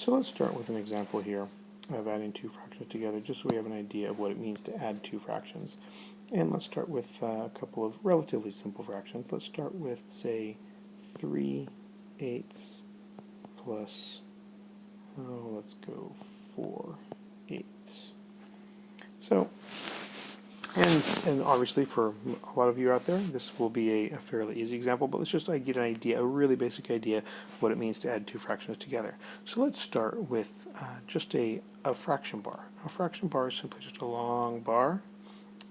So let's start with an example here of adding two fractions together, just so we have an idea of what it means to add two fractions. And let's start with a couple of relatively simple fractions. Let's start with, say, 3/8 plus, let's go 4/8. So, and obviously for a lot of you out there, this will be a fairly easy example, but let's just get an idea, a really basic idea of what it means to add two fractions together. So let's start with just a fraction bar. A fraction bar is simply just a long bar,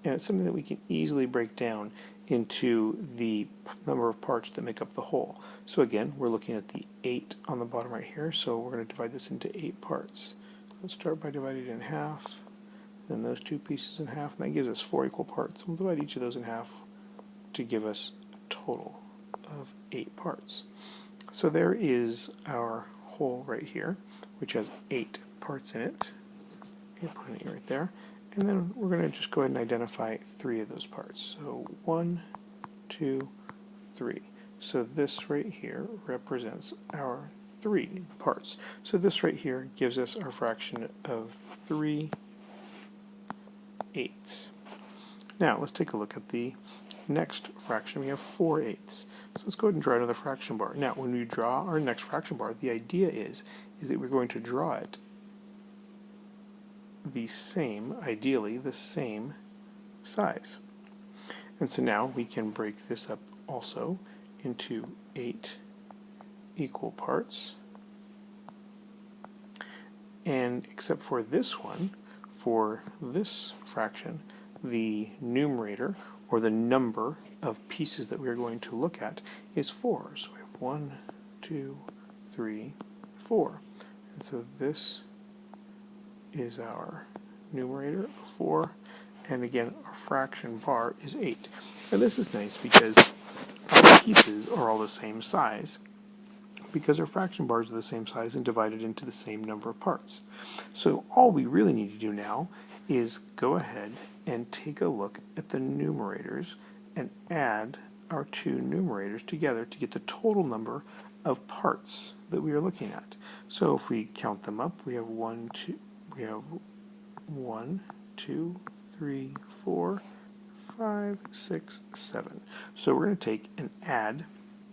and it's something that we can easily break down into the number of parts that make up the whole. So again, we're looking at the 8 on the bottom right here, so we're going to divide this into 8 parts. Let's start by dividing it in half, then those two pieces in half, and that gives us 4 equal parts. We'll divide each of those in half to give us a total of 8 parts. So there is our whole right here, which has 8 parts in it. Put an 8 right there. And then we're going to just go ahead and identify 3 of those parts. So 1, 2, 3. So this right here represents our 3 parts. So this right here gives us our fraction of 3/8. Now let's take a look at the next fraction. We have 4/8. So let's go ahead and draw another fraction bar. Now when we draw our next fraction bar, the idea is that we're going to draw it the same, ideally the same size. And so now we can break this up also into 8 equal parts. And except for this one, for this fraction, the numerator, or the number of pieces that we're going to look at, is 4. So we have 1, 2, 3, 4. And so this is our numerator, 4, and again our fraction bar is 8. Now this is nice because our pieces are all the same size, because our fraction bars are the same size and divided into the same number of parts. So all we really need to do now is go ahead and take a look at the numerators and add our two numerators together to get the total number of parts that we are looking at. So if we count them up, we have 1, 2, 3, 4, 5, 6, 7. So we're going to take and add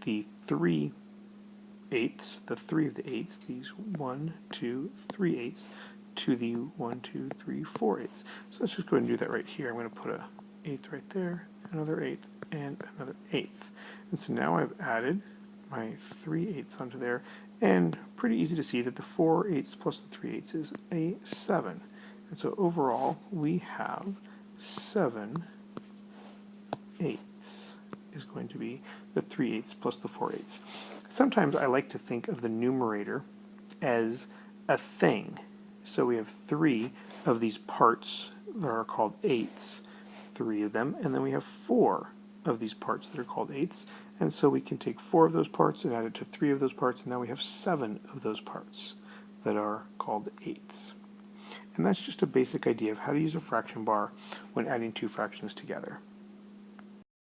the 3/8, the 3 of the 8s, these 1, 2, 3/8, to the 1, 2, 3, 4/8. So let's just go ahead and do that right here. I'm going to put an 8th right there, another 8th, and another 8th. And so now I've added my 3/8 onto there, and pretty easy to see that the 4/8 plus the 3/8 is a 7. And so overall, we have 7/8 is going to be the 3/8 plus the 4/8. Sometimes I like to think of the numerator as a thing. So we have 3 of these parts that are called 8s, 3 of them, and then we have 4 of these parts that are called 8s, and so we can take 4 of those parts and add it to 3 of those parts, and now we have 7 of those parts that are called 8s. And that's just a basic idea of how to use a fraction bar when adding two fractions together.